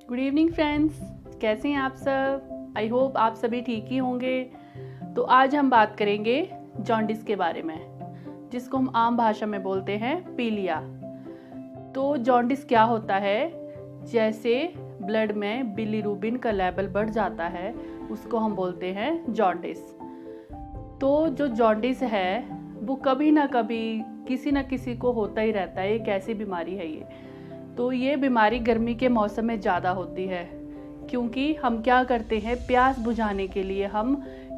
Good evening friends, कैसे हैं आप सब। आई होप आप सभी ठीक ही होंगे। तो आज हम बात करेंगे जॉन्डिस के बारे में, जिसको हम आम भाषा में बोलते हैं पीलिया। तो जॉन्डिस क्या होता है? जैसे ब्लड में बिलीरुबिन का लेवल बढ़ जाता है, उसको हम बोलते हैं जॉन्डिस। तो जो जॉन्डिस है वो कभी ना कभी किसी न किसी को होता ही रहता है। एक ऐसी बीमारी है ये। तो ये बीमारी गर्मी के मौसम में ज़्यादा होती है, क्योंकि हम क्या करते हैं, प्यास बुझाने के लिए हम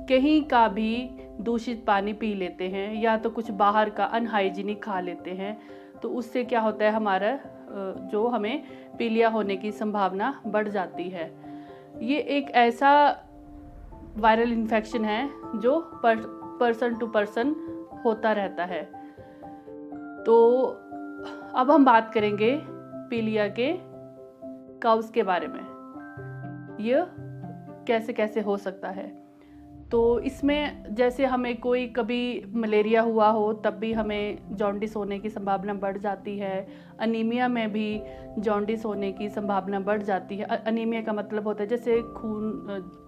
कहीं का भी दूषित पानी पी लेते हैं या तो कुछ बाहर का अनहाइजीनिक खा लेते हैं। तो उससे क्या होता है, हमारा जो हमें पीलिया होने की संभावना बढ़ जाती है। ये एक ऐसा वायरल इन्फेक्शन है जो पर्सन टू पर्सन होता रहता है। तो अब हम बात करेंगे पीलिया के काउज के बारे में, यह कैसे कैसे हो सकता है। तो इसमें जैसे हमें कोई कभी मलेरिया हुआ हो तब भी हमें जॉन्डिस होने की संभावना बढ़ जाती है। अनीमिया में भी जॉन्डिस होने की संभावना बढ़ जाती है। अनीमिया का मतलब होता है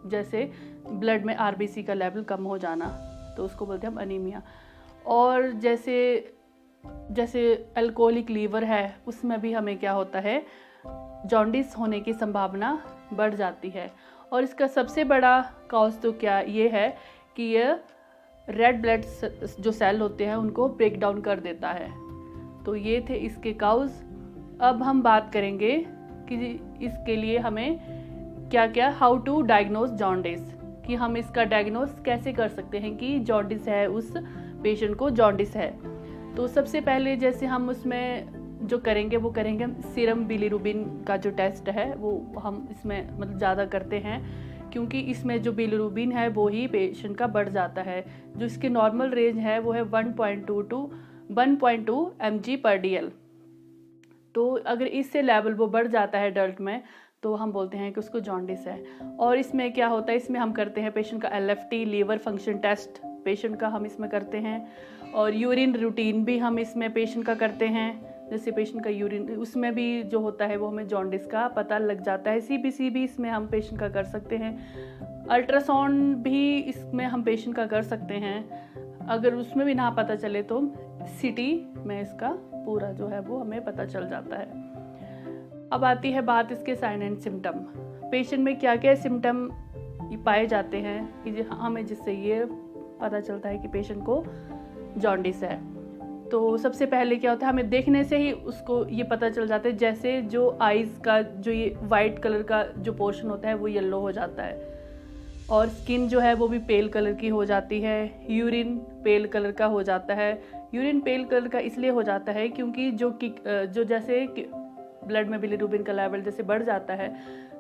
जैसे ब्लड में आरबीसी का लेवल कम हो जाना, तो उसको बोलते हैं हम अनीमिया। और जैसे अल्कोहलिक लीवर है, उसमें भी हमें क्या होता है, जॉन्डिस होने की संभावना बढ़ जाती है। और इसका सबसे बड़ा कॉज तो क्या ये है कि ये रेड ब्लड जो सेल होते हैं उनको ब्रेक डाउन कर देता है। तो ये थे इसके काउज। अब हम बात करेंगे कि इसके लिए हमें क्या क्या, हाउ टू डायग्नोज जॉन्डिस, कि हम इसका डायग्नोज कैसे कर सकते हैं कि जॉन्डिस है, उस पेशेंट को जॉन्डिस है। तो सबसे पहले जैसे हम उसमें जो करेंगे वो करेंगे सीरम बिलीरुबिन का जो टेस्ट है वो हम इसमें मतलब ज़्यादा करते हैं, क्योंकि इसमें जो बिलीरुबिन है वो ही पेशेंट का बढ़ जाता है। जो इसकी नॉर्मल रेंज है वो है 1.2 to 1.2 mg/dl। तो अगर इससे लेवल वो बढ़ जाता है एडल्ट में तो हम बोलते हैं कि उसको जॉन्डिस है। और इसमें क्या होता है, इसमें हम करते हैं पेशेंट का LFT liver function test patient का हम इसमें करते हैं। और यूरिन रूटीन भी हम इसमें पेशेंट का करते हैं। जैसे पेशेंट का यूरिन, उसमें भी जो होता है वो हमें जॉन्डिस का पता लग जाता है। CBC भी इसमें हम पेशेंट का कर सकते हैं। अल्ट्रासाउंड भी इसमें हम पेशेंट का कर सकते हैं। अगर उसमें भी ना पता चले तो CT में इसका पूरा जो है वो हमें पता चल जाता है। अब आती है बात इसके साइन एंड सिम्टम। पेशेंट में क्या क्या सिम्टम पाए जाते हैं कि हमें जिससे ये पता चलता है कि पेशेंट को जॉन्डिस है। तो सबसे पहले क्या होता है, हमें देखने से ही उसको ये पता चल जाता है। जैसे जो आइज़ का जो ये वाइट कलर का जो पोर्शन होता है वो येलो हो जाता है, और स्किन जो है वो भी पेल कलर की हो जाती है। यूरिन पेल कलर का हो जाता है। यूरिन पेल कलर का इसलिए हो जाता है क्योंकि जो जैसे ब्लड में बिलीरुबिन का लेवल जैसे बढ़ जाता है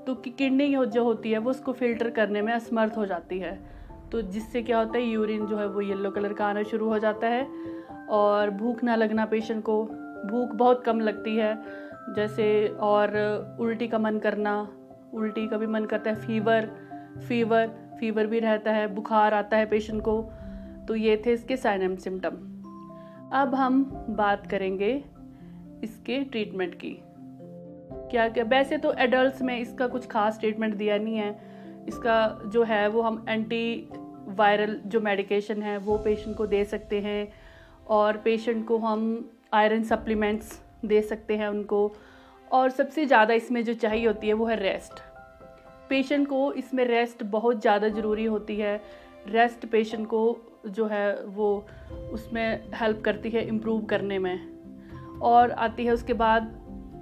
तो किडनी जो होती है वो उसको फिल्टर करने में असमर्थ हो जाती है। तो जिससे क्या होता है, यूरिन जो है वो येलो कलर का आना शुरू हो जाता है। और भूख ना लगना, पेशेंट को भूख बहुत कम लगती है जैसे, और उल्टी का मन करना, उल्टी का भी मन करता है। फीवर भी रहता है, बुखार आता है पेशेंट को। तो ये थे इसके साइन एंड सिम्टम। अब हम बात करेंगे इसके ट्रीटमेंट की। क्या वैसे तो एडल्ट्स में इसका कुछ खास ट्रीटमेंट दिया नहीं है। इसका जो है वो हम एंटी वायरल जो मेडिकेशन है वो पेशेंट को दे सकते हैं, और पेशेंट को हम आयरन सप्लीमेंट्स दे सकते हैं उनको। और सबसे ज़्यादा इसमें जो चाहिए होती है वो है रेस्ट। पेशेंट को इसमें रेस्ट बहुत ज़्यादा ज़रूरी होती है। रेस्ट पेशेंट को जो है वो उसमें हेल्प करती है इम्प्रूव करने में। और आती है उसके बाद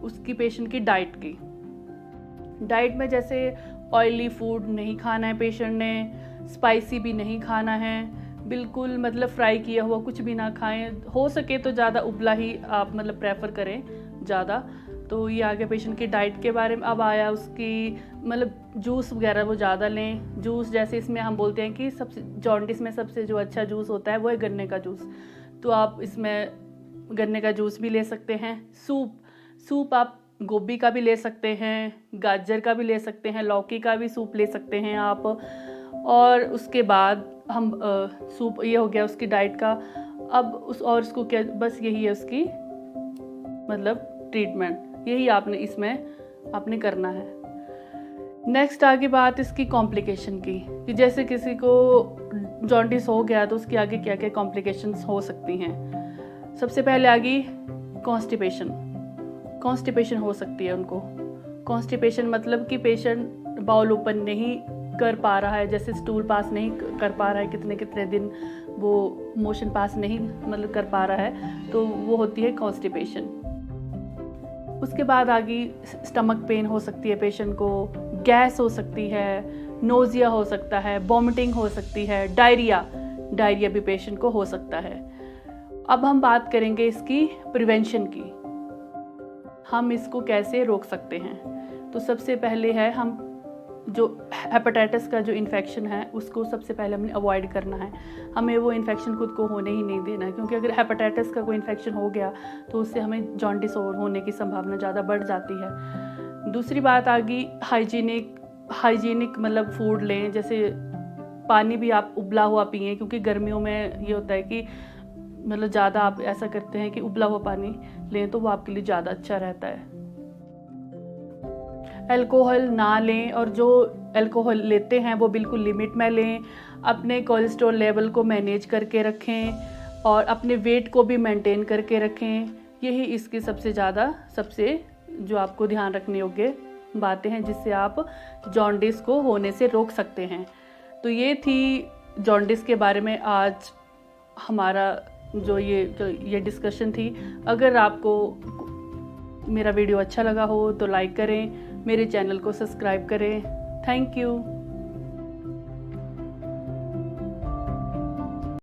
उसकी पेशेंट की डाइट में जैसे ऑयली फूड नहीं खाना है पेशेंट ने, स्पाइसी भी नहीं खाना है, बिल्कुल मतलब फ्राई किया हुआ कुछ भी ना खाएं। हो सके तो ज़्यादा उबला ही आप मतलब प्रेफर करें ज़्यादा। तो ये आ गया पेशेंट की डाइट के बारे में। अब आया उसकी मतलब जूस वगैरह वो ज़्यादा लें। जूस जैसे इसमें हम बोलते हैं कि सबसे जॉन्डिस में सबसे जो अच्छा जूस होता है वो है गन्ने का जूस। तो आप इसमें गन्ने का जूस भी ले सकते हैं। सूप आप गोभी का भी ले सकते हैं, गाजर का भी ले सकते हैं, लौकी का भी सूप ले सकते हैं आप। और उसके बाद हम सूप, ये हो गया उसकी डाइट का। अब उसको क्या, बस यही है उसकी मतलब ट्रीटमेंट, यही आपने इसमें करना है। नेक्स्ट आगे बात इसकी कॉम्प्लिकेशन की, कि जैसे किसी को जॉन्डिस हो गया तो उसके आगे क्या क्या कॉम्प्लिकेशंस हो सकती हैं। सबसे पहले आ गई कॉन्स्टिपेशन हो सकती है उनको। कॉन्स्टिपेशन मतलब कि पेशेंट बाउल ओपन नहीं कर पा रहा है, जैसे स्टूल पास नहीं कर पा रहा है, कितने कितने दिन वो मोशन पास नहीं मतलब कर पा रहा है, तो वो होती है कॉन्स्टिपेशन। उसके बाद आ गई स्टमक पेन हो सकती है पेशेंट को, गैस हो सकती है, नोजिया हो सकता है, वॉमिटिंग हो सकती है, डायरिया भी पेशेंट को हो सकता है। अब हम बात करेंगे इसकी प्रिवेंशन की, हम इसको कैसे रोक सकते हैं। तो सबसे पहले है हम जो हेपेटाइटिस का जो इन्फेक्शन है उसको सबसे पहले हमने अवॉइड करना है। हमें वो इन्फेक्शन खुद को होने ही नहीं देना है, क्योंकि अगर हेपेटाइटिस का कोई इन्फेक्शन हो गया तो उससे हमें जॉन्डिस होने की संभावना ज़्यादा बढ़ जाती है। दूसरी बात आ गई हाइजीनिक मतलब फूड लें, जैसे पानी भी आप उबला हुआ पिएं, क्योंकि गर्मियों में ये होता है कि मतलब ज़्यादा आप ऐसा करते हैं कि उबला हुआ पानी लें, तो वो आपके लिए ज़्यादा अच्छा रहता है। अल्कोहल ना लें, और जो अल्कोहल लेते हैं वो बिल्कुल लिमिट में लें। अपने कोलेस्ट्रॉल लेवल को मैनेज करके रखें और अपने वेट को भी मेंटेन करके रखें। यही इसकी सबसे जो आपको ध्यान रखने योग्य बातें हैं, जिससे आप जॉन्डिस को होने से रोक सकते हैं। तो ये थी जॉन्डिस के बारे में आज हमारा जो ये डिस्कशन थी। अगर आपको मेरा वीडियो अच्छा लगा हो तो लाइक करें, मेरे चैनल को सब्सक्राइब करें। Thank you.